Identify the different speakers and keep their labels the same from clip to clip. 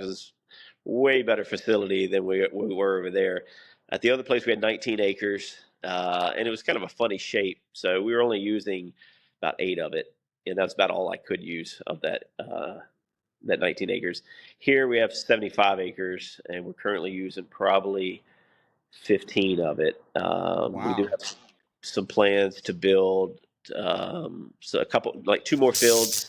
Speaker 1: was way better facility than we were over there. At the other place, we had 19 acres, and it was kind of a funny shape. So we were only using about 8 of it, and that's about all I could use of that 19 acres. Here we have 75 acres, and we're currently using probably 15 of it. We do
Speaker 2: Wow.
Speaker 1: have some plans to build so a couple, like 2 more fields.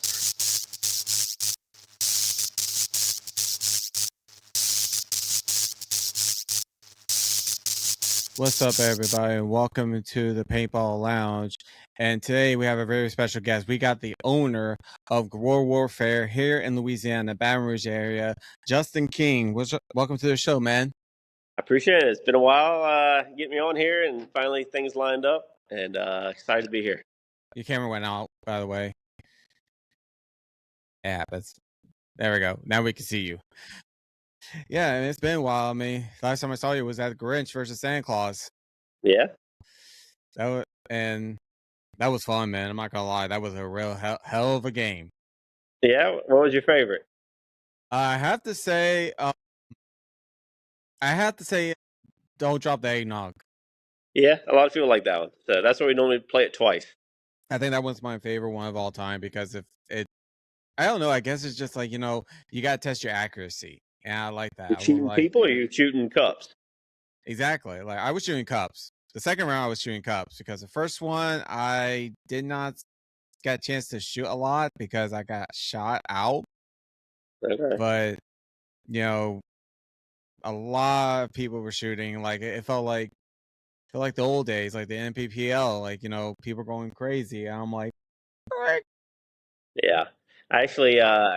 Speaker 2: What's up, everybody, and welcome to the Paintball Lounge. And today we have a very special guest. We got the owner of Guerilla Warfare here in Louisiana, Baton Rouge area, Justin King. Welcome to the show, man.
Speaker 1: I appreciate it. It's been a while getting me on here, and finally things lined up, and excited to be here.
Speaker 2: Your camera went out, by the way. Yeah, there we go. Now we can see you. Yeah, and it's been a while. I mean, last time I saw you was at Grinch versus Santa Claus.
Speaker 1: Yeah,
Speaker 2: And that was fun, man. I'm not gonna lie, that was a real hell of a game.
Speaker 1: yeah. What was your favorite?
Speaker 2: I have to say, don't drop the eggnog.
Speaker 1: Yeah, a lot of people like that one, so that's why we normally play it twice.
Speaker 2: I think that one's my favorite one of all time because if it, I don't know. I guess it's just like you gotta test your accuracy, and I like that.
Speaker 1: You
Speaker 2: I will
Speaker 1: shooting
Speaker 2: like
Speaker 1: people, or you shooting cups?
Speaker 2: exactly. Like I was shooting cups. The second round I was shooting cups because the first one I did not get a chance to shoot a lot because I got shot out.
Speaker 1: Okay.
Speaker 2: But you know, a lot of people were shooting. Like it felt like the old days, like the NPPL. Like people going crazy. And I'm like, all right.
Speaker 1: Yeah, I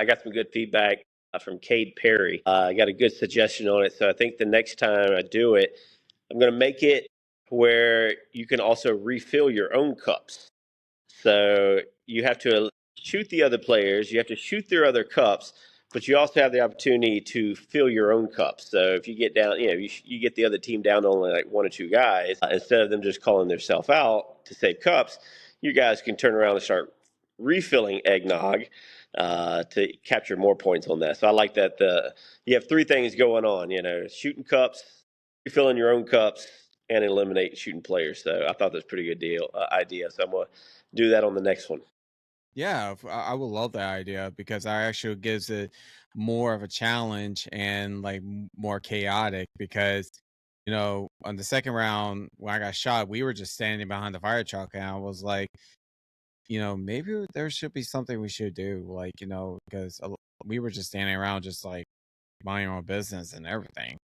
Speaker 1: got some good feedback from Cade Perry. I got a good suggestion on it, so I think the next time I do it, I'm going to make it where you can also refill your own cups. So you have to shoot the other players, you have to shoot their other cups, but you also have the opportunity to fill your own cups. So if you get down, you get the other team down to only like 1 or 2 guys, instead of them just calling themselves out to save cups, you guys can turn around and start refilling eggnog to capture more points on that. So I like that you have 3 things going on, shooting cups, refilling your own cups, and eliminate shooting players. So I thought that was a pretty good idea. So I'm going to do that on the next one.
Speaker 2: Yeah, I would love that idea because I actually gives it more of a challenge and like more chaotic because on the second round when I got shot, we were just standing behind the fire truck and I was like, maybe there should be something we should do, like because we were just standing around just like minding our own business and everything.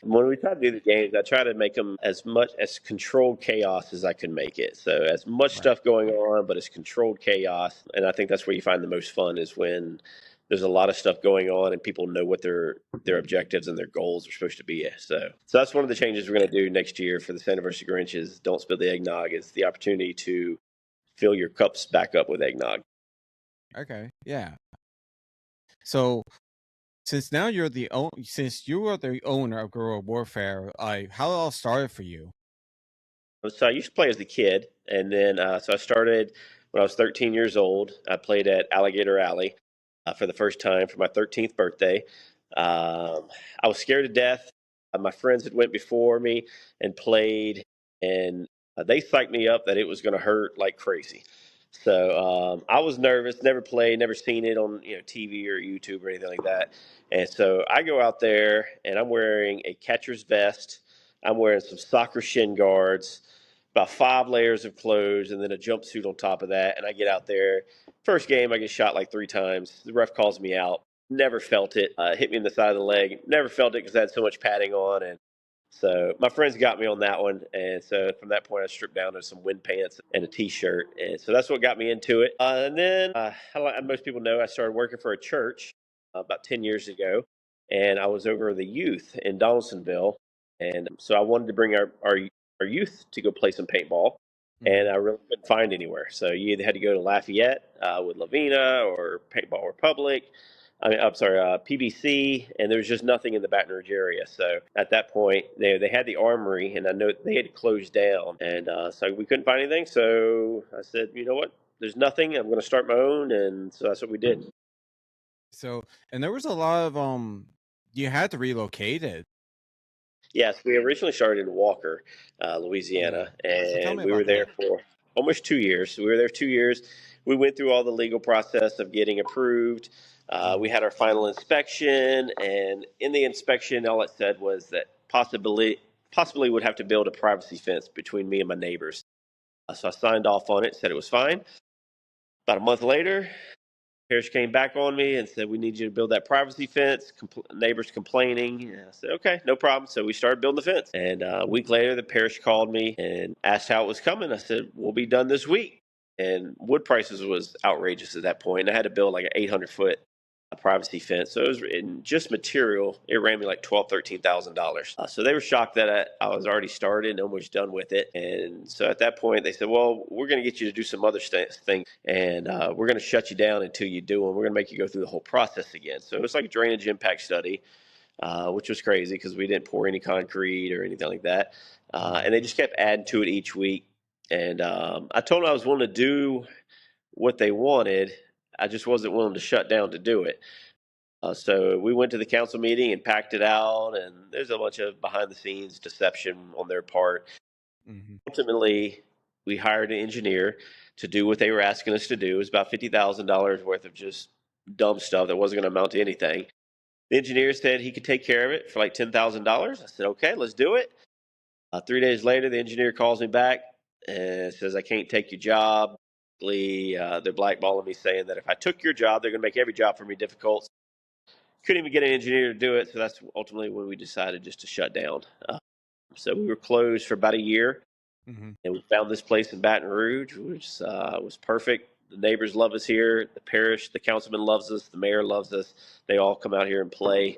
Speaker 1: When we try to do the games, I try to make them as much as controlled chaos as I can make it. So as much
Speaker 2: Right.
Speaker 1: stuff going on, but it's controlled chaos. And I think that's where you find the most fun is when there's a lot of stuff going on and people know what their objectives and their goals are supposed to be. So that's one of the changes we're going to do next year for the Santa vs. Grinch is don't spill the eggnog. Is the opportunity to fill your cups back up with eggnog.
Speaker 2: Okay. Yeah. So since you are the owner of Guerrilla Warfare, how it all started for you?
Speaker 1: So I used to play as a kid, and then so I started when I was 13 years old. I played at Alligator Alley for the first time for my 13th birthday. I was scared to death. My friends had went before me and played, and they psyched me up that it was going to hurt like crazy. So I was nervous, never played, never seen it on TV or YouTube or anything like that. And so I go out there, and I'm wearing a catcher's vest. I'm wearing some soccer shin guards, about 5 layers of clothes, and then a jumpsuit on top of that. And I get out there. First game, I get shot like 3 times. The ref calls me out. Never felt it. Hit me in the side of the leg. Never felt it because I had so much padding on. And so my friends got me on that one. And so from that point, I stripped down to some wind pants and a t-shirt. And so that's what got me into it. And then, like most people know, I started working for a church about 10 years ago. And I was over the youth in Donaldsonville. And so I wanted to bring our youth to go play some paintball,
Speaker 2: Mhm.
Speaker 1: and I really couldn't find anywhere. So you either had to go to Lafayette with Lavina or Paintball Republic. I'm sorry, PBC, and there was just nothing in the Baton Rouge area. So at that point, they had the armory, and I know they had to close down, and so we couldn't find anything. So I said, you know what? There's nothing. I'm going to start my own, and so that's what we did.
Speaker 2: So, and there was a lot of you had to relocate it.
Speaker 1: Yes, we originally started in Walker,
Speaker 2: Yeah.
Speaker 1: Louisiana,
Speaker 2: So tell me
Speaker 1: and we were
Speaker 2: about
Speaker 1: there
Speaker 2: that.
Speaker 1: for almost 2 years. We were there 2 years. We went through all the legal process of getting approved. We
Speaker 2: Hmm.
Speaker 1: had our final inspection, and in the inspection, all it said was that possibly would have to build a privacy fence between me and my neighbors. So I signed off on it, said it was fine. About a month later, Parish came back on me and said, "We need you to build that privacy fence." Neighbors complaining. And I said, "Okay, no problem." So we started building the fence. And a week later, the parish called me and asked how it was coming. I said, "We'll be done this week." And wood prices was outrageous at that point. And I had to build like an 800-foot privacy fence. So it was in just material. It ran me like $13,000. So they were shocked that I was already started and almost done with it. And so at that point, they said, "Well, we're going to get you to do some other things, and we're going to shut you down until you do them. We're going to make you go through the whole process again." So it was like a drainage impact study, which was crazy because we didn't pour any concrete or anything like that.
Speaker 2: Hmm.
Speaker 1: And they just kept adding to it each week. And I told them I was willing to do what they wanted. I just wasn't willing to shut down to do it. So we went to the council meeting and packed it out, and there's a bunch of behind the scenes deception on their part.
Speaker 2: Hmm.
Speaker 1: Ultimately, we hired an engineer to do what they were asking us to do. It was about $50,000 worth of just dumb stuff that wasn't going to amount to anything. The engineer said he could take care of it for like $10,000. I said, "Okay, let's do it." 3 days later, the engineer calls me back and says, "I can't take your job." They're blackballing me, saying that if I took your job, they're going to make every job for me difficult. Couldn't even get an engineer to do it. So that's ultimately when we decided just to shut down. So we were closed for about a year,
Speaker 2: Hmm.
Speaker 1: and we found this place in Baton Rouge, which was perfect. The neighbors love us here. The parish, the councilman loves us. The mayor loves us. They all come out here and play.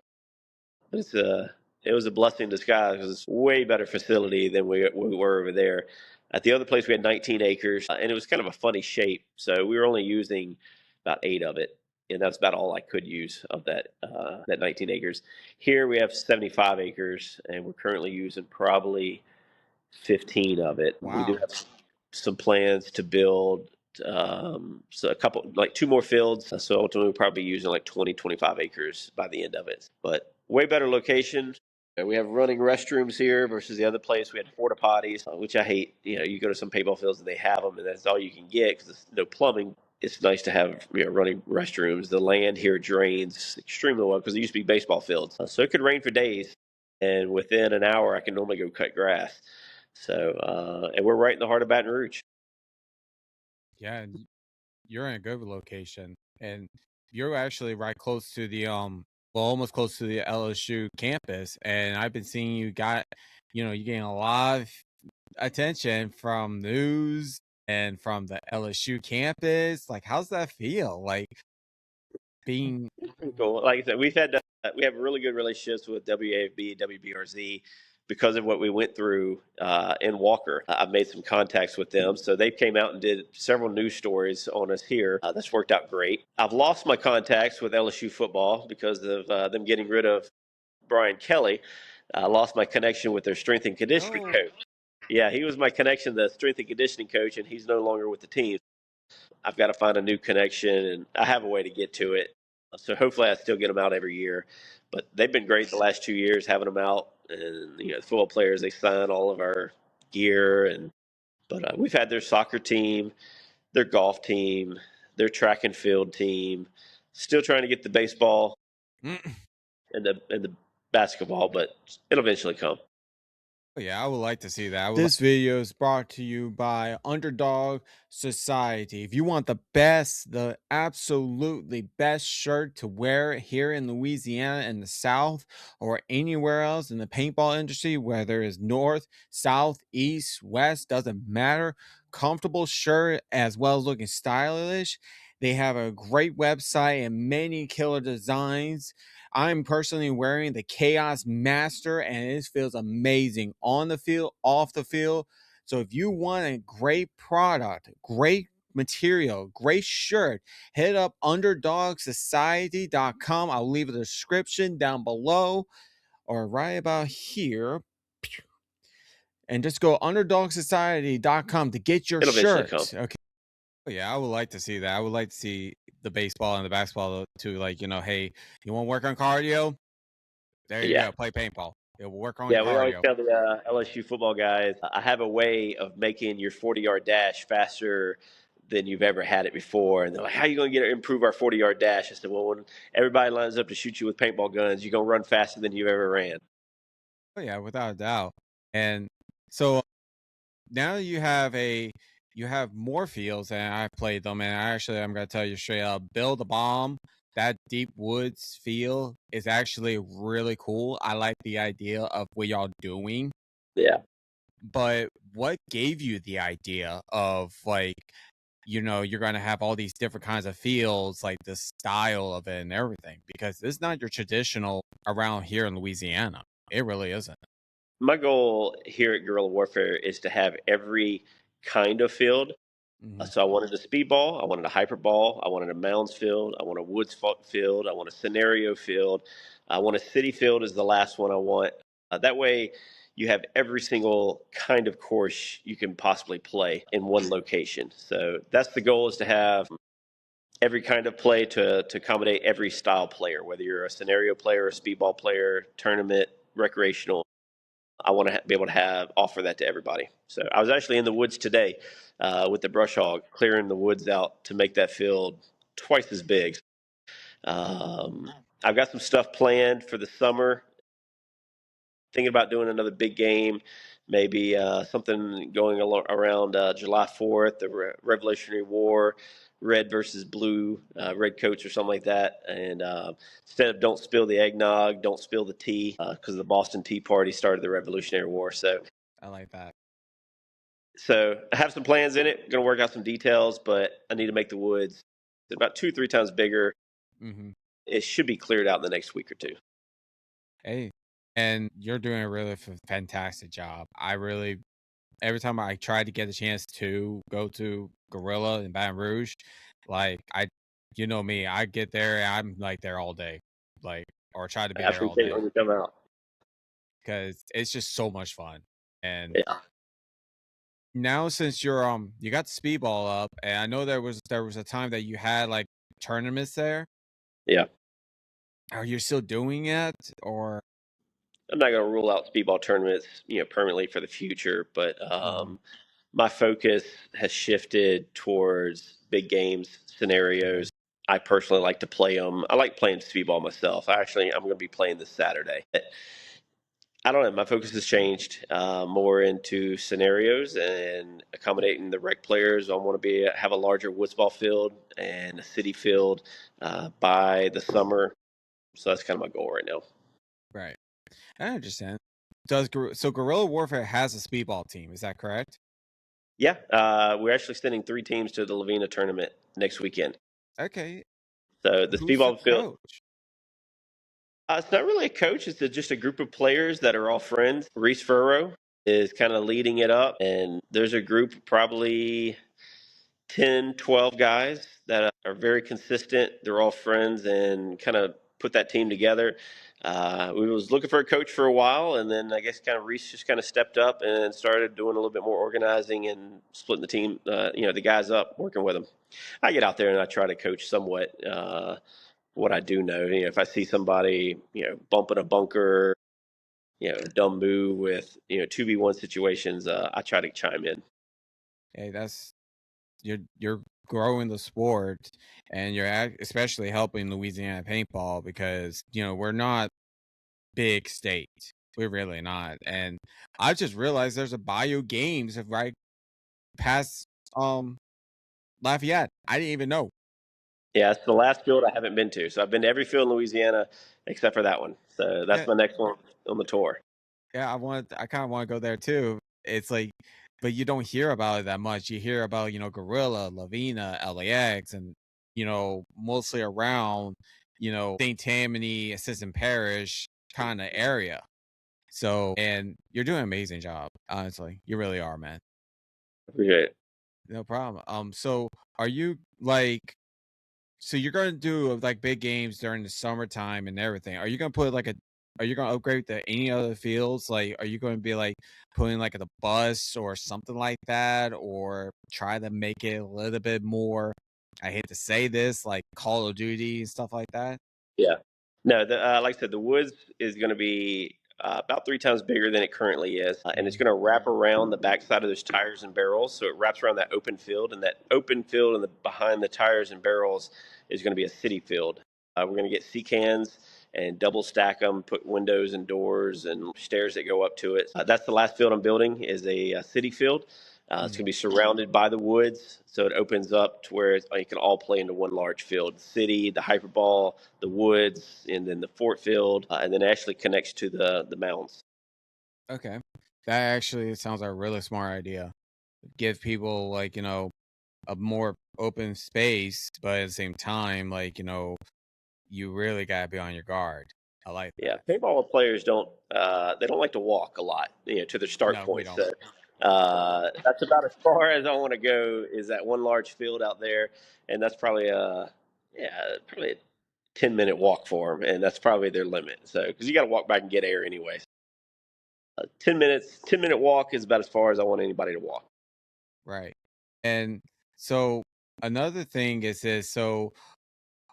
Speaker 1: It's it was a blessing in disguise because it's way better facility than we were over there. At the other place, we had 19 acres, and it was kind of a funny shape. So we were only using about 8 of it, and that's about all I could use of that 19 acres. Here we have 75 acres, and we're currently using probably 15 of it. We do
Speaker 2: Wow.
Speaker 1: have some plans to build so a couple, like two more fields. So ultimately, we'll probably be using like 20, 25 acres by the end of it. But way better location. We have running restrooms here versus the other place. We had porta potties, which I hate. You go to some paintball fields and they have them, and that's all you can get because there's no plumbing. It's nice to have running restrooms. The land here drains extremely well because it used to be baseball fields, so it could rain for days, and within an hour, I can normally go cut grass. So, and we're right in the heart of Baton Rouge.
Speaker 2: Yeah, and you're in a good location, and you're actually right close to the well, almost close to the LSU campus. And I've been seeing you're getting a lot of attention from news and from the LSU campus. Like, how's that feel? Like being.
Speaker 1: Pretty cool. Like I said, we have really good relationships with WAFB, WBRZ because of what we went through in Walker. I've made some contacts with them, so they came out and did several news stories on us here. That's worked out great. I've lost my contacts with LSU football because of them getting rid of Brian Kelly. I lost my connection with their strength and conditioning
Speaker 2: No.
Speaker 1: coach. Yeah, he was my connection, the strength and conditioning coach, and he's no longer with the team. I've got to find a new connection, and I have a way to get to it. So hopefully, I still get them out every year. But they've been great the last 2 years having them out, and the football players they sign all of our gear, and but we've had their soccer team, their golf team, their track and field team. Still trying to get the baseball and the basketball, but it'll eventually come.
Speaker 2: Yeah, I would like to see that. This video is brought to you by Underdog Society. If you want the absolutely best shirt to wear here in Louisiana in the South or anywhere else in the paintball industry, whether it's North, South, East, West, doesn't matter. Comfortable shirt as well as looking stylish. They have a great website and many killer designs. I'm personally wearing the Chaos Master, and it feels amazing on the field, off the field. So if you want a great product, great material, great shirt, head up underdogsociety.com. I'll leave a description down below or right about here. And just go underdogsociety.com to get your
Speaker 1: It'll eventually come.
Speaker 2: shirt. Okay. Oh, yeah, I would like to see that. I would like to see the baseball and the basketball too. Like, hey, you want to work on cardio? There you
Speaker 1: Yeah.
Speaker 2: go. Play paintball. It will work on your
Speaker 1: Yeah, we always
Speaker 2: cardio.
Speaker 1: tell the LSU football guys, I have a way of making your 40-yard dash faster than you've ever had it before. And they're like, how are you going to improve our 40-yard dash? I said, well, when everybody lines up to shoot you with paintball guns, you're going to run faster than you've ever ran.
Speaker 2: Oh, yeah, without a doubt. And so now you have more fields, and I've played them, and I'm gonna tell you straight up, Build a Bomb, that deep woods feel is actually really cool. I like the idea of what y'all doing,
Speaker 1: Yeah.
Speaker 2: but what gave you the idea of like, you're gonna have all these different kinds of fields, like the style of it and everything, because it's not your traditional around here in Louisiana. It really isn't.
Speaker 1: My goal here at Guerrilla Warfare is to have every kind of field.
Speaker 2: Mhm.
Speaker 1: So I wanted a speedball, I wanted a hyperball, I wanted a mounds field, I want a woods field, I want a scenario field, I want a city field is the last one I want. That way, you have every single kind of course you can possibly play in one location. So that's the goal, is to have every kind of play to accommodate every style player, whether you're a scenario player, a speedball player, tournament, recreational. I want to be able to have offer that to everybody. So I was actually in the woods today with the brush hog, clearing the woods out to make that field twice as big. I've got some stuff planned for the summer. Thinking about doing another big game, maybe something going around July 4th, the Revolutionary War, red versus blue, red coats or something like that. And instead of don't spill the eggnog, don't spill the tea, because the Boston Tea Party started the Revolutionary War.
Speaker 2: I like that.
Speaker 1: So I have some plans in it. Going to work out some details, but I need to make the woods about 2, 3 times bigger.
Speaker 2: Mhm.
Speaker 1: It should be cleared out in the next week or two.
Speaker 2: Hey, and you're doing a really fantastic job. I really, every time I try to get a chance to go to Gorilla in Baton Rouge, like you know me, I get there and I'm like there all day, like, or try to be
Speaker 1: I
Speaker 2: there all
Speaker 1: appreciate it
Speaker 2: day
Speaker 1: when you come out.
Speaker 2: because it's just so much fun. And
Speaker 1: Yeah,
Speaker 2: now since you got the speedball up, and I know there was a time that you had like tournaments there.
Speaker 1: yeah.
Speaker 2: Are you still doing it or?
Speaker 1: I'm not going to rule out speedball tournaments, permanently for the future, but
Speaker 2: Mhm.
Speaker 1: my focus has shifted towards big games
Speaker 2: Okay.
Speaker 1: scenarios. I personally like to play them. I like playing speedball myself. I'm going to be playing this Saturday. I don't know. My focus has changed more into scenarios and accommodating the rec players. I want to have a larger woods ball field and a city field by the summer. So that's kind of my goal right now.
Speaker 2: Right. I understand. So Guerrilla Warfare has a speedball team, is that correct?
Speaker 1: Yeah, we're actually sending 3 teams to the Lavina tournament next weekend.
Speaker 2: Okay.
Speaker 1: So the
Speaker 2: Who's the
Speaker 1: speedball field.
Speaker 2: coach?
Speaker 1: It's not really a coach. It's just a group of players that are all friends. Reese Furrow is kind of leading it up, and there's a group of probably 10, 12 guys that are very consistent. They're all friends and kind of put that team together. We was looking for a coach for a while, and then I guess kind of Reese just kind of stepped up and started doing a little bit more organizing and splitting the team, the guys up, working with them. I get out there and I try to coach somewhat. What I do know, if I see somebody, bumping a bunker, dumb move with, 2v1 situations, I try to chime in.
Speaker 2: Hey, that's you're growing the sport and especially helping Louisiana paintball because, we're not big state. We're really not. And I just realized there's a Bayou Games right past Lafayette. I didn't even know.
Speaker 1: Yeah, it's the last field I haven't been to. So I've been to every field in Louisiana except for that one. So that's
Speaker 2: Yeah,
Speaker 1: my next one on the tour.
Speaker 2: yeah, I kind of want to go there too. It's like, but you don't hear about it that much. You hear about, Gorilla, Lavina, LAX, and, mostly around, St. Tammany, Assistant Parish kind of area. So, and you're doing an amazing job, honestly. You really are, man.
Speaker 1: Appreciate it.
Speaker 2: No problem. So are you like, so you're going to do like big games during the summertime and everything. Are you going to put like a are you gonna upgrade to any other fields? Like, are you gonna be like putting like the bus or something like that, or try to make it a little bit more? I hate to say this, like Call of Duty and stuff like that.
Speaker 1: Yeah. No, like I said, the woods is going to be about 3 times bigger than it currently is, and it's
Speaker 2: Mhm.
Speaker 1: going to wrap around the backside of those tires and barrels. So it wraps around that open field, and that open field and behind the tires and barrels is going to be a city field. We're going to get sea cans and double stack them, put windows and doors and stairs that go up to it. That's the last field I'm building is a city field. It's
Speaker 2: Mm.
Speaker 1: going to be surrounded by the woods, so it opens up to where you can all play into one large field. The city, the hyperball, the woods, and then the fort field, and then actually connects to the mounds.
Speaker 2: Okay, that actually sounds like a really smart idea. Give people like a more open space, but at the same time, like you really gotta be on your guard. I like
Speaker 1: Yeah,
Speaker 2: that.
Speaker 1: paintball players don't they don't like to walk a lot, to their start
Speaker 2: No, we
Speaker 1: point.
Speaker 2: don't.
Speaker 1: So that's about as far as I want to go. Is that one large field out there, and that's probably probably a 10-minute walk for them, and that's probably their limit. So because you got to walk back and get air anyway. 10 minutes, 10-minute walk is about as far as I want anybody to walk.
Speaker 2: Right. And so another thing is this, so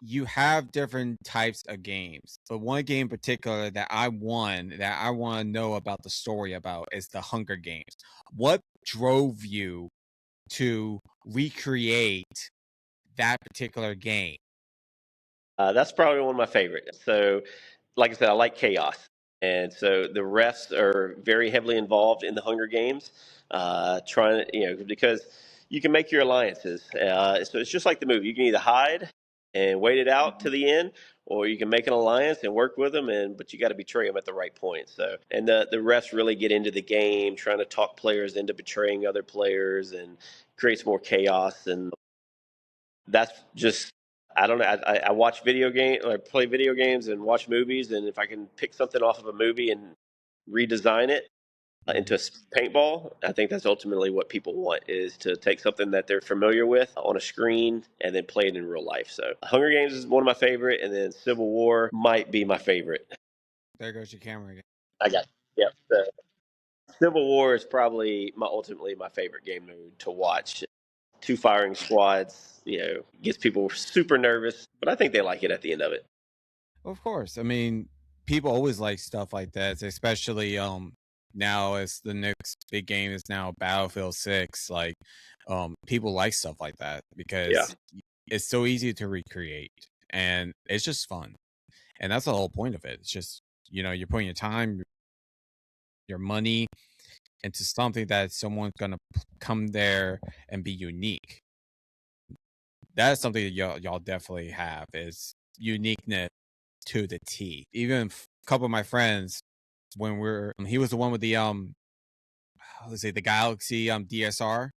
Speaker 2: you have different types of games. But one game in particular that I won that I want to know about the story about is the Hunger Games. What drove you to recreate that particular game?
Speaker 1: That's probably one of my favorites. So, like I said, I like chaos, and so the refs are very heavily involved in the Hunger Games, trying to because you can make your alliances. So it's just like the movie. You can either hide and wait it out to the end, or you can make an alliance and work with them. But you got to betray them at the right point. So, and the refs really get into the game, trying to talk players into betraying other players, and creates more chaos. And that's just I don't know. I watch video game or play video games and watch movies, and if I can pick something off of a movie and redesign it into
Speaker 2: Mhm.
Speaker 1: paintball, I think that's ultimately what people want is to take something that they're familiar with on a screen and then play it in real life. So Hunger Games is one of my favorite, and then Civil War might be my favorite.
Speaker 2: There goes your camera again.
Speaker 1: I got yep. Civil War is probably my ultimately my favorite game mode to watch. Two firing squads, gets people super nervous, but I think they like it at the end of it.
Speaker 2: Of course. I mean, people always like stuff like that, especially now as the next big game is now Battlefield 6. Like people like stuff like that
Speaker 1: Yeah,
Speaker 2: because it's so easy to recreate and it's just fun. And that's the whole point of it. It's just, you're putting your time, your money into something that someone's gonna come there and be unique. That's something that y'all definitely have is uniqueness to the T. Even a couple of my friends, when he was the one with the let's say the Galaxy DSR.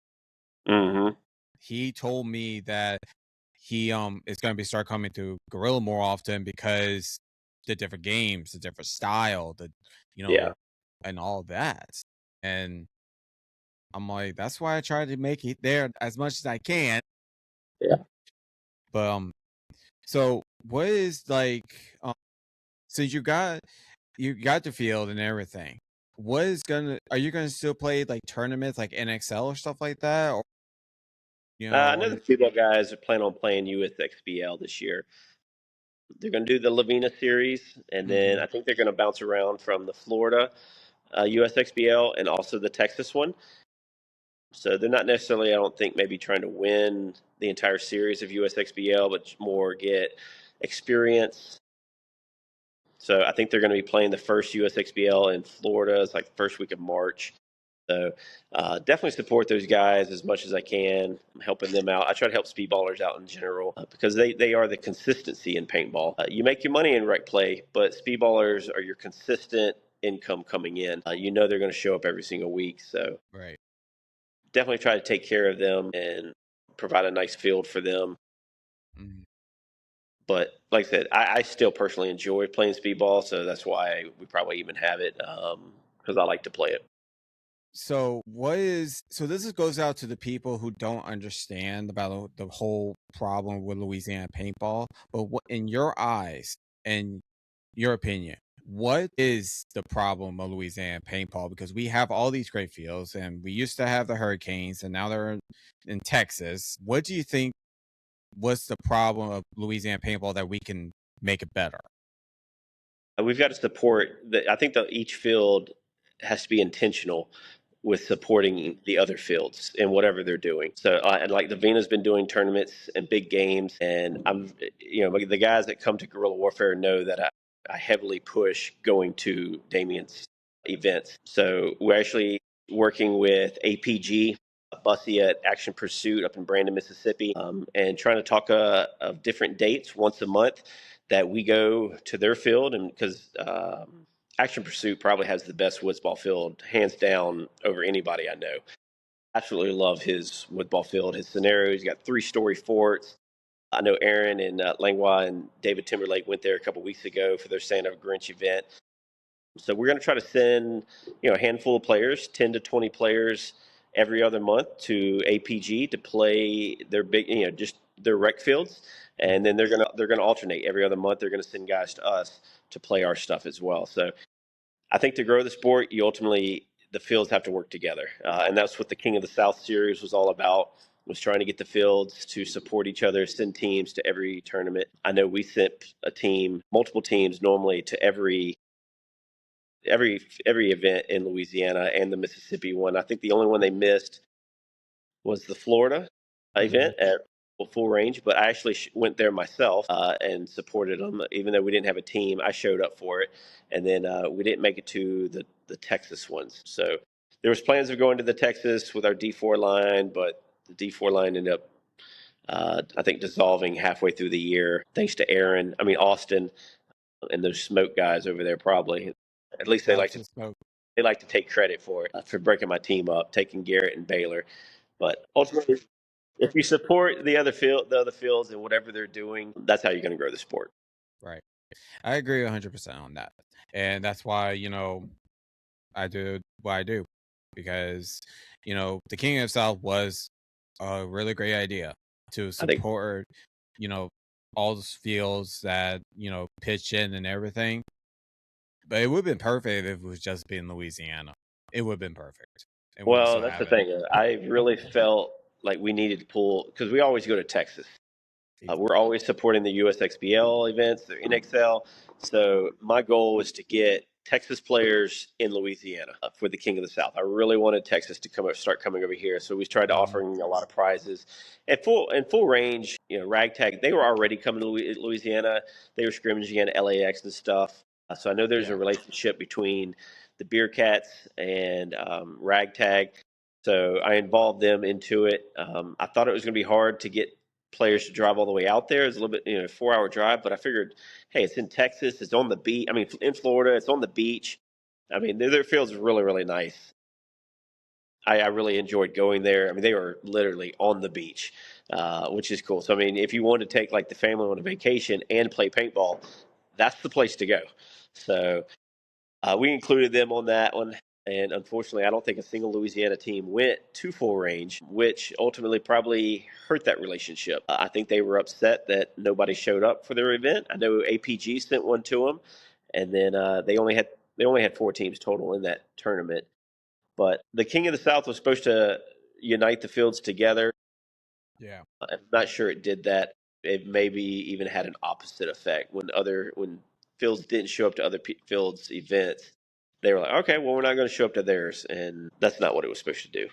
Speaker 1: hmm
Speaker 2: He told me that he is going to be start coming to Gorilla more often because the different games, the different style, the you
Speaker 1: yeah,
Speaker 2: know, and all that. And I'm like, that's why I try to make it there as much as I can.
Speaker 1: yeah.
Speaker 2: But so what is like since you got the field and everything. What is gonna are you gonna still play like tournaments like NXL or stuff like that? Or
Speaker 1: I know the football guys are planning on playing USXBL this year. They're going to do the Lavina series, and then
Speaker 2: Mhm.
Speaker 1: I think they're going to bounce around from the Florida USXBL and also the Texas one. So they're not necessarily, I don't think, maybe trying to win the entire series of USXBL, but more get experience. So I think they're going to be playing the first USXBL in Florida. It's like the first week of March. So definitely support those guys as much as I can. I'm helping them out. I try to help speedballers out in general because they are the consistency in paintball. You make your money in right play, but speedballers are your consistent income coming in. They're going to show up every single week. So
Speaker 2: Right.
Speaker 1: definitely try to take care of them and provide a nice field for them.
Speaker 2: Mhm.
Speaker 1: But like I said, I still personally enjoy playing speedball, so that's why we probably even have it because I like to play it.
Speaker 2: So this goes out to the people who don't understand about the whole problem with Louisiana paintball. But what in your eyes and your opinion, what is the problem of Louisiana paintball? Because we have all these great fields, and we used to have the Hurricanes, and now they're in Texas. What do you think? What's the problem of Louisiana paintball that we can make it better?
Speaker 1: We've got to support the, I think that each field has to be intentional with supporting the other fields in whatever they're doing. So, and like the Vena's been doing tournaments and big games, and the guys that come to Guerrilla Warfare know that I heavily push going to Damien's events. So we're actually working with APG, Bussy at Action Pursuit up in Brandon, Mississippi, and trying to talk of different dates once a month that we go to their field, and because Action Pursuit probably has the best woods ball field, hands down, over anybody I know. Absolutely love his wood ball field, his scenario. He's got 3-story forts. I know Aaron and Langlois and David Timberlake went there a couple weeks ago for their Santa Grinch event. So we're going to try to send, a handful of players, 10 to 20 players every other month to APG to play their big, just their rec fields, and then they're gonna alternate every other month. They're going to send guys to us to play our stuff as well. So I think to grow the sport, you ultimately the fields have to work together, and that's what the King of the South series was all about. Was trying to get the fields to support each other, send teams to every tournament. I know we sent multiple teams normally to every event in Louisiana and the Mississippi one. I think the only one they missed was the Florida
Speaker 2: Mhm.
Speaker 1: event at full range, but I actually went there myself and supported them. Even though we didn't have a team, I showed up for it, and then we didn't make it to the Texas ones. So there was plans of going to the Texas with our D4 line, but the D4 line ended up, I think, dissolving halfway through the year. Thanks to Austin, and those smoke guys over there probably. At least
Speaker 2: Shout out to Smoke.
Speaker 1: they like to take credit for it, for breaking my team up, taking Garrett and Baylor. But ultimately, if you support the other fields and whatever they're doing, that's how you're going to grow the sport.
Speaker 2: Right. I agree 100% on that. And that's why, I do what I do because, the King of the South was a really great idea to
Speaker 1: I think,
Speaker 2: support, you know, all those fields that, pitch in and everything. But it would have been perfect if it was just been Louisiana. It would have been perfect. And we would
Speaker 1: well,
Speaker 2: still
Speaker 1: that's the
Speaker 2: have it.
Speaker 1: thing. I really felt like we needed to pull because we always go to Texas. We're always supporting the USXBL events, the NXL. So my goal was to get Texas players in Louisiana for the King of the South. I really wanted Texas to start coming over here. So we tried
Speaker 2: Mhm.
Speaker 1: offering a lot of prizes at full range. Ragtag. They were already coming to Louisiana. They were scrimmaging at LAX and stuff. So I know there's
Speaker 2: Yeah.
Speaker 1: a relationship between the Beer Cats and Ragtag. So I involved them into it. I thought it was going to be hard to get players to drive all the way out there. It's a little bit, 4 hour drive, but I figured, hey, it's in Texas. It's on the beach. In Florida, it's on the beach. Their field's really, really nice. I really enjoyed going there. They were literally on the beach, which is cool. So, if you want to take like the family on a vacation and play paintball, that's the place to go. So, we included them on that one. And unfortunately, I don't think a single Louisiana team went to full range, which ultimately probably hurt that relationship. I think they were upset that nobody showed up for their event. I know APG sent one to them, and then they only had 4 teams total in that tournament. But the King of the South was supposed to unite the fields together.
Speaker 2: Yeah.
Speaker 1: I'm not sure it did that. It maybe even had an opposite effect when fields didn't show up to other fields events. They were like, okay, well, we're not going to show up to theirs, and that's not what it was supposed to do.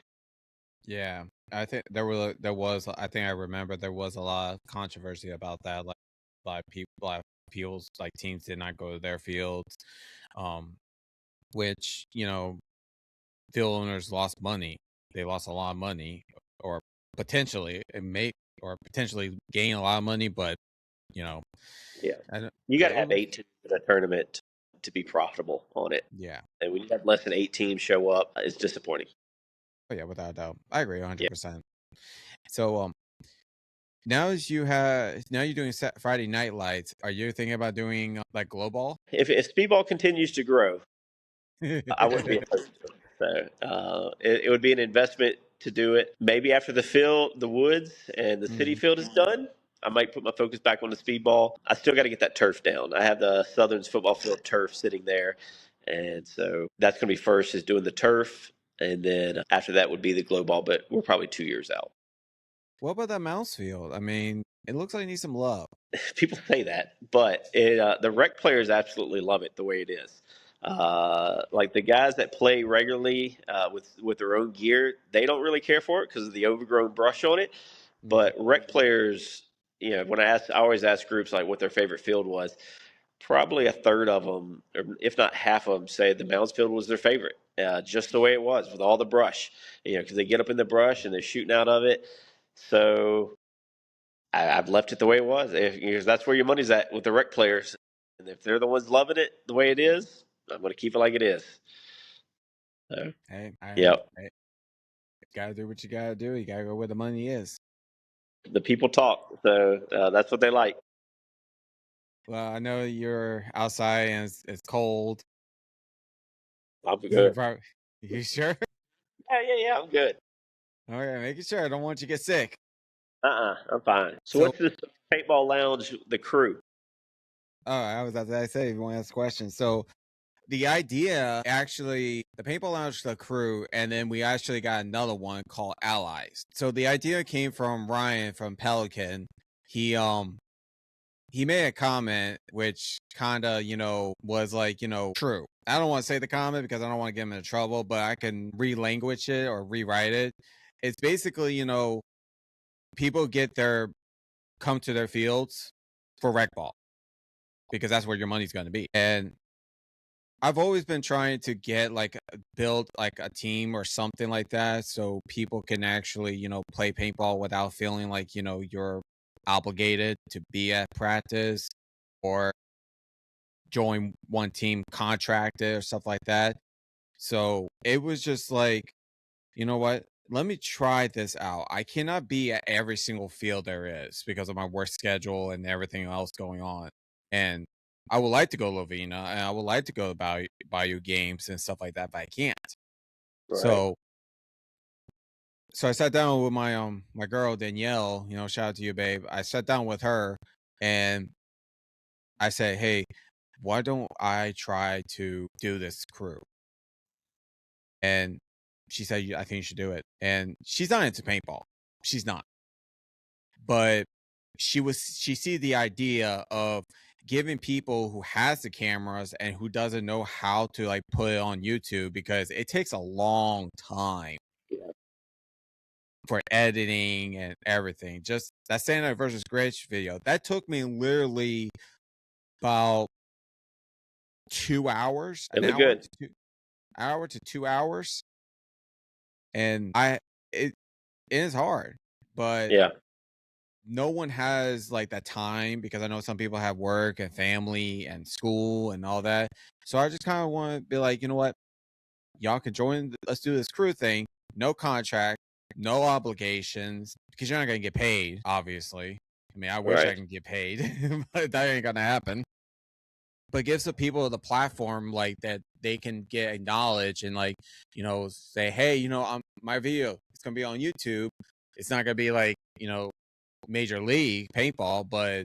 Speaker 2: Yeah. I think I think I remember there was a lot of controversy about that. Like, people's like teams did not go to their fields. Um, which, field owners lost money. They lost a lot of money, or potentially gain a lot of money, but you know,
Speaker 1: Yeah,
Speaker 2: I don't,
Speaker 1: you got to
Speaker 2: it
Speaker 1: have
Speaker 2: was
Speaker 1: 8 teams in a tournament to be profitable on it,
Speaker 2: yeah.
Speaker 1: and when you have less than 8 teams show up, it's disappointing.
Speaker 2: Oh yeah, without a doubt. I agree
Speaker 1: Yeah,
Speaker 2: 100%. So now you're doing Friday night lights. Are you thinking about doing like glow ball?
Speaker 1: if speedball continues to grow, I wouldn't be opposed to it. So it would be an investment to do it. Maybe after the woods and the city
Speaker 2: Mhm.
Speaker 1: field is done. I might put my focus back on the speedball. I still got to get that turf down. I have the Southern's football field turf sitting there, and so that's going to be first is doing the turf, and then after that would be the glow ball. But we're probably 2 years out.
Speaker 2: What about that mouse field? I mean, it looks like it needs some love.
Speaker 1: People say that, but the rec players absolutely love it the way it is. Like the guys that play regularly with their own gear, they don't really care for it because of the overgrown brush on it.
Speaker 2: Mhm.
Speaker 1: But rec players, when I always ask groups like what their favorite field was. Probably a third of them, or if not half of them, say the Mounds field was their favorite, just the way it was with all the brush. Because they get up in the brush and they're shooting out of it. So I've left it the way it was. Because that's where your money's at with the rec players. And if they're the ones loving it the way it is, I'm going to keep it like it is. So,
Speaker 2: Hey,
Speaker 1: yep.
Speaker 2: hey, gotta do what you gotta do. You gotta go where the money is.
Speaker 1: The people talk. So that's what they like.
Speaker 2: Well, I know you're outside and it's cold.
Speaker 1: I'm
Speaker 2: You
Speaker 1: good.
Speaker 2: probably, you sure?
Speaker 1: Yeah, I'm good.
Speaker 2: All right, making sure. I don't want you to get sick.
Speaker 1: I'm fine. So
Speaker 2: So,
Speaker 1: what's this paintball lounge, the crew?
Speaker 2: oh, I was about to say, if you want to ask questions. So, the idea actually, the paintball lounge, the crew, and then we actually got another one called Allies. So the idea came from Ryan from Pelican. He made a comment which kind of, was like, true. I don't want to say the comment because I don't want to get him into trouble, but I can relanguage it or rewrite it. It's basically, people come to their fields for rec ball because that's where your money's going to be. And I've always been trying to get build like a team or something like that so people can actually, play paintball without feeling like, you're obligated to be at practice or join one team contracted or stuff like that. So it was just like, you know what? Let me try this out. I cannot be at every single field there is because of my work schedule and everything else going on. And I would like to go to Lovina and I would like to go to Bayou games and stuff like that, but I can't.
Speaker 1: Right.
Speaker 2: So I sat down with my girl Danielle, shout out to you, babe. I sat down with her and I said, hey, why don't I try to do this crew? And she said, I think you should do it. And she's not into paintball. She's not. But she see the idea of giving people who has the cameras and who doesn't know how to like put it on YouTube because it takes a long time
Speaker 1: Yeah.
Speaker 2: for editing and everything. Just that Santa versus Grinch video that took me literally about 2 hours,
Speaker 1: It
Speaker 2: an
Speaker 1: looked
Speaker 2: hour
Speaker 1: good.
Speaker 2: to 2 hours, and it is hard, but
Speaker 1: Yeah.
Speaker 2: no one has like that time because I know some people have work and family and school and all that. So I just kind of want to be like, you know what? Y'all can join. Let's do this crew thing. No contract, no obligations because you're not going to get paid, obviously. I mean, I wish I
Speaker 1: Right.
Speaker 2: can get paid, but that ain't going to happen. But gives the people the platform like that they can get acknowledged and like, say, hey, my video, it's going to be on YouTube. It's not going to be like, major league paintball, but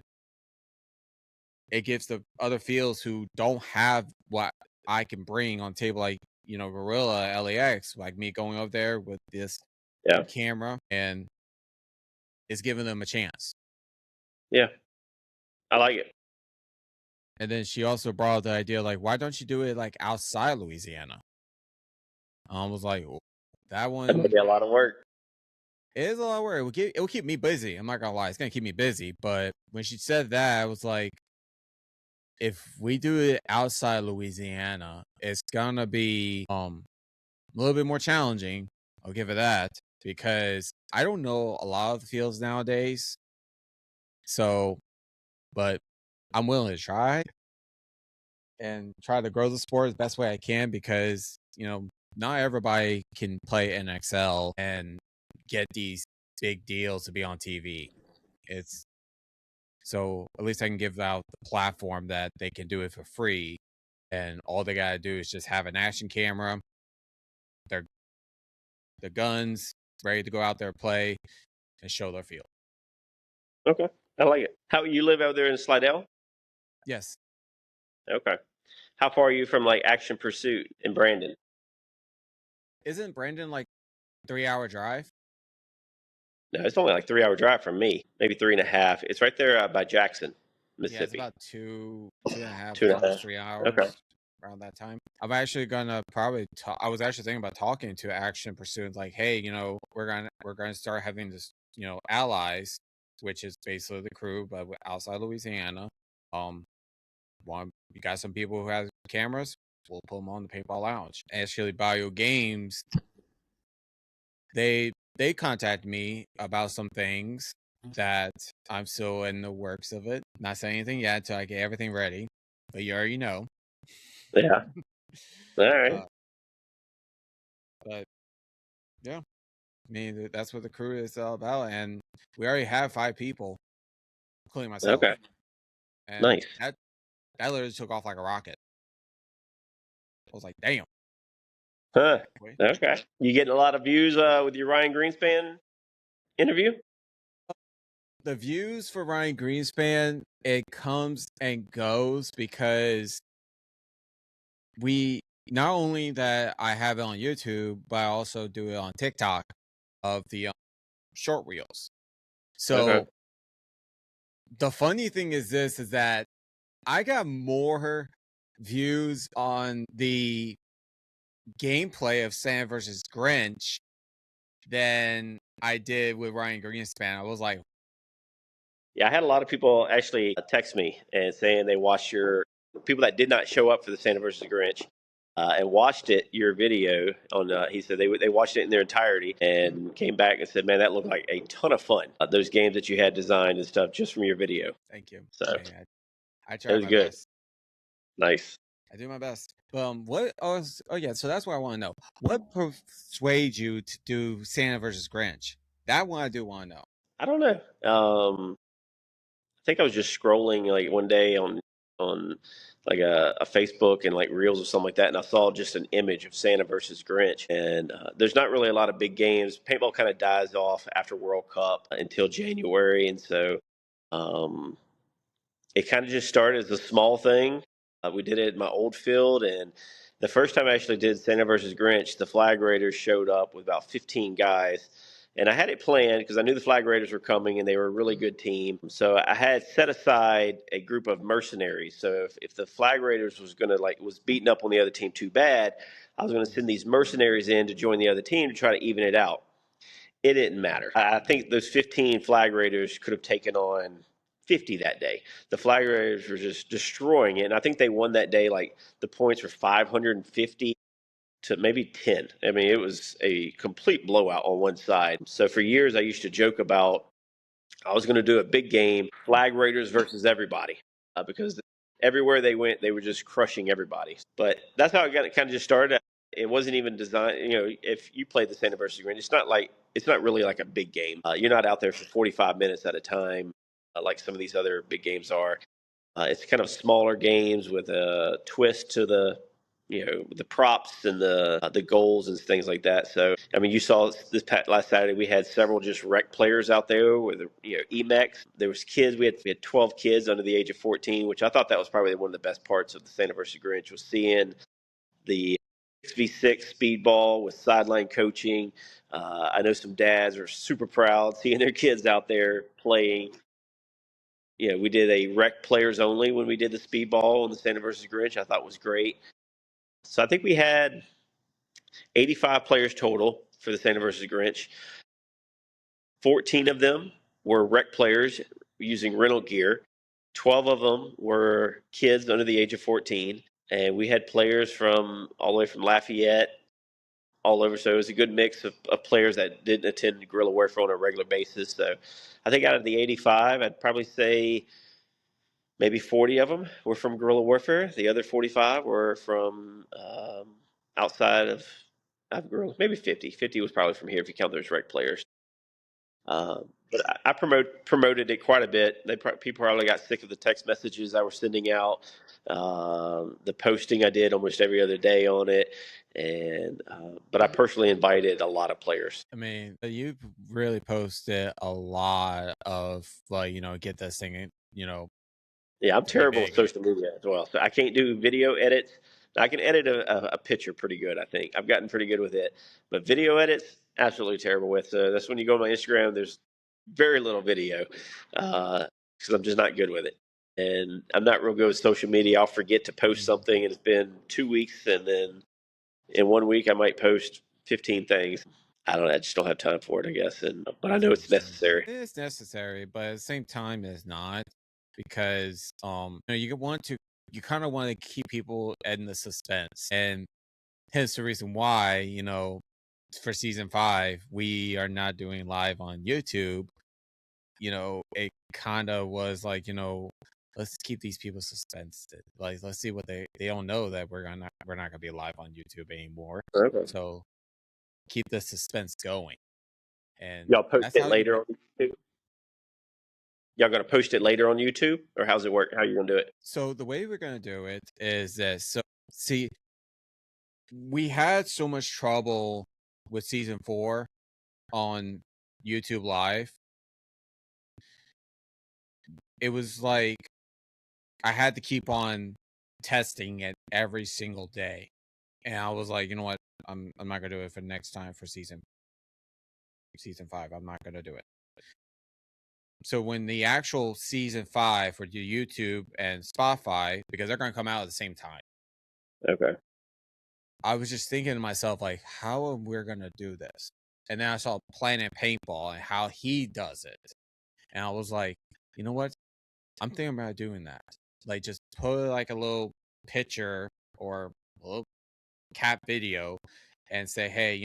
Speaker 2: it gives the other fields who don't have what I can bring on table, like Guerrilla LAX, like me going over there with this
Speaker 1: Yeah.
Speaker 2: camera, and it's giving them a chance.
Speaker 1: Yeah. I like it.
Speaker 2: And then she also brought up the idea, like, why don't you do it like outside Louisiana? I was like, that
Speaker 1: That might
Speaker 2: one
Speaker 1: be a lot of work.
Speaker 2: is a lot of work. It will keep me busy. I'm not gonna lie, it's gonna keep me busy. But when she said that, I was like, if we do it outside Louisiana, it's gonna be a little bit more challenging. I'll give it that because I don't know a lot of the fields nowadays. So, but I'm willing to try and try to grow the sport the best way I can because not everybody can play NXL and get these big deals to be on TV. It's so at least I can give out the platform that they can do it for free, and all they gotta do is just have an action camera, their guns, ready to go out there play and show their field.
Speaker 1: Okay. I like it. How you live out there in Slidell?
Speaker 2: Yes.
Speaker 1: Okay. How far are you from like Action Pursuit in Brandon?
Speaker 2: Isn't Brandon like 3 hour drive?
Speaker 1: No, it's only like 3 hour drive from me, maybe three and a half. It's right there by Jackson,
Speaker 2: Yeah, it's
Speaker 1: Mississippi.
Speaker 2: about two and a half,
Speaker 1: Two and a
Speaker 2: almost
Speaker 1: half.
Speaker 2: three
Speaker 1: Okay.
Speaker 2: hours around that time. I'm actually gonna probably talk. I was actually thinking about talking to Action Pursuit, like, hey, we're gonna start having this, allies, which is basically the crew, but outside Louisiana. Um, One, you got some people who have cameras, we'll put them on the paintball lounge. Actually, Bio Games, they contact me about some things that I'm still in the works of it. Not saying anything yet until I get everything ready, but you already know.
Speaker 1: Yeah. All right.
Speaker 2: uh, but yeah, I mean that's what the crew is all about, and we already have 5 people, including myself,
Speaker 1: Okay.
Speaker 2: and
Speaker 1: Nice.
Speaker 2: that literally took off like a rocket. I was like, damn.
Speaker 1: Huh.
Speaker 2: Wait.
Speaker 1: Okay. You getting a lot of views with your Ryan Greenspan interview?
Speaker 2: The views for Ryan Greenspan, it comes and goes because we not only that I have it on YouTube, but I also do it on TikTok of the short reels.
Speaker 1: Okay.
Speaker 2: So the funny thing is this is that I got more views on the gameplay of Santa versus Grinch than I did with Ryan Greenspan. I was like,
Speaker 1: Yeah, I had a lot of people actually text me and saying they watched your people that did not show up for the Santa versus Grinch and watched your video on. He said they watched it in their entirety and came back and said, "Man, that looked like a ton of fun. Those games that you had designed and stuff just from your video."
Speaker 2: thank you.
Speaker 1: So
Speaker 2: I
Speaker 1: it
Speaker 2: try
Speaker 1: was
Speaker 2: my
Speaker 1: good.
Speaker 2: best.
Speaker 1: Nice.
Speaker 2: I do my best. What? Oh yeah. So that's what I want to know. What persuades you to do Santa versus Grinch? That one I do want to know.
Speaker 1: I don't know. I think I was just scrolling like one day on like a Facebook and like Reels or something like that, and I saw just an image of Santa versus Grinch. And there's not really a lot of big games. Paintball kind of dies off after World Cup until January, and so um, it kind of just started as a small thing. We did it at my old field, and the first time I actually did Santa versus Grinch, the Flag Raiders showed up with about 15 guys. And I had it planned because I knew the Flag Raiders were coming and they were a really good team. So I had set aside a group of mercenaries. So if the Flag Raiders was beating up on the other team too bad, I was gonna send these mercenaries in to join the other team to try to even it out. It didn't matter. I think those 15 Flag Raiders could have taken on 50 that day. The Flag Raiders were just destroying it. And I think they won that day. Like the points were 550 to maybe 10. I mean, it was a complete blowout on one side. So for years, I used to joke about I was going to do a big game, Flag Raiders versus everybody, because everywhere they went, they were just crushing everybody. But that's how it got kind of just started. It wasn't even designed. If you play the Santa versus Green, it's not really like a big game. You're not out there for 45 minutes at a time, like some of these other big games are. It's kind of smaller games with a twist to the props and the goals and things like that. So I mean, you saw last Saturday we had several just rec players out there with EMEX. There was kids. We had 12 kids under the age of 14, which I thought that was probably one of the best parts of the Santa versus Grinch was seeing the 6v6 speedball with sideline coaching. I know some dads are super proud seeing their kids out there playing. We did a rec players only when we did the speedball on the Santa versus Grinch. I thought was great. So I think we had 85 players total for the Santa versus Grinch. 14 of them were rec players using rental gear. 12 of them were kids under the age of 14. And we had players from all the way from Lafayette, all over. So it was a good mix of players that didn't attend Guerilla Warfare on a regular basis. So I think out of the 85, I'd probably say maybe 40 of them were from Guerrilla Warfare. The other 45 were from outside of Guerrilla. Maybe 50. 50 was probably from here if you count those rec players. But I promoted it quite a bit. People probably got sick of the text messages I was sending out, the posting I did almost every other day on it, and but I personally invited a lot of players.
Speaker 2: I mean, you've really posted a lot of like, get this thing,
Speaker 1: Yeah, I'm
Speaker 2: pretty
Speaker 1: terrible with
Speaker 2: big.
Speaker 1: social media as well, so I can't do video edits. I can edit a picture pretty good. I think I've gotten pretty good with it, but video edits absolutely terrible with. That's when you go on my Instagram. There's very little video because I'm just not good with it, and I'm not real good with social media. I'll forget to post
Speaker 2: Mhm.
Speaker 1: something, and it's been 2 weeks, and then in 1 week I might post 15 things. I don't know. I just don't have time for it, I guess, and but I
Speaker 2: That's
Speaker 1: know it's
Speaker 2: understandable.
Speaker 1: necessary.
Speaker 2: It is necessary, but at the same time, it's not because you kind of want to keep people in the suspense, and hence the reason why for season 5 we are not doing live on YouTube. It kind of was like let's keep these people suspense. Like let's see what they don't know that we're not gonna be live on YouTube anymore.
Speaker 1: Okay.
Speaker 2: So keep the suspense going, and
Speaker 1: Y'all post
Speaker 2: that's
Speaker 1: it
Speaker 2: how you
Speaker 1: later on YouTube? Y'all gonna post it later on YouTube, or how's it work? How you gonna do it?
Speaker 2: So the way we're gonna do it is this. So see, we had so much trouble with season 4 on YouTube Live. It was like I had to keep on testing it every single day, and I was like, you know what, I'm not gonna do it for next time for season 5. I'm not gonna do it. So when the actual season 5 for the YouTube and Spotify, because they're gonna come out at the same time,
Speaker 1: Okay.
Speaker 2: I was just thinking to myself, like, how are we gonna do this? And then I saw Planet Paintball and how he does it. And I was like, you know what? I'm thinking about doing that. Like just put like a little picture or a little cap video and say, hey,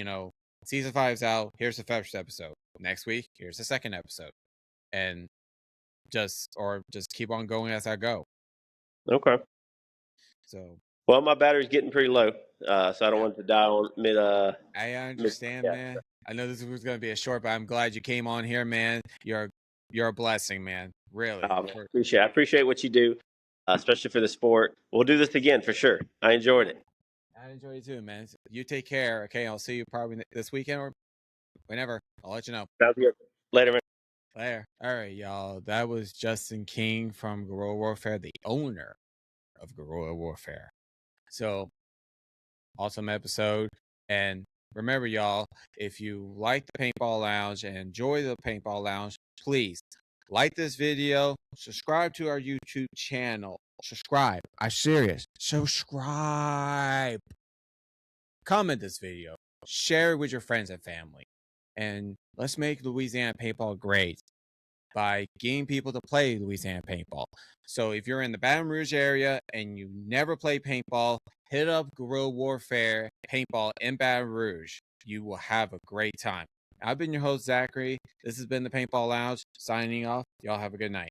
Speaker 2: season 5's out. Here's the first episode. Next week, here's the second episode. And just keep on going as I go.
Speaker 1: Okay.
Speaker 2: So
Speaker 1: Well, my battery's getting pretty low, so I don't
Speaker 2: yeah,
Speaker 1: want it to die on
Speaker 2: I
Speaker 1: mid
Speaker 2: understand,
Speaker 1: podcast.
Speaker 2: man. I know this was gonna be a short, but I'm glad you came on here, man. You're a blessing, man. Really.
Speaker 1: Man, I appreciate what you do, especially for the sport. We'll do this again for sure. I enjoyed it.
Speaker 2: I enjoy you too, man. You take care. Okay, I'll see you probably this weekend or whenever. I'll let you know.
Speaker 1: Sounds good. Later, man.
Speaker 2: Later. All right, y'all. That was Justin King from Guerrilla Warfare, the owner of Guerrilla Warfare. So awesome episode. And remember, y'all, if you like the Paintball Lounge and enjoy the Paintball Lounge, please like this video, subscribe to our YouTube channel. Subscribe. I'm serious. Subscribe. Comment this video. Share it with your friends and family. And let's make Louisiana Paintball great by getting people to play Louisiana Paintball. So if you're in the Baton Rouge area and you never play paintball, hit up Guerrilla Warfare Paintball in Baton Rouge. You will have a great time. I've been your host, Zachary. This has been the Paintball Lounge, signing off. Y'all have a good night.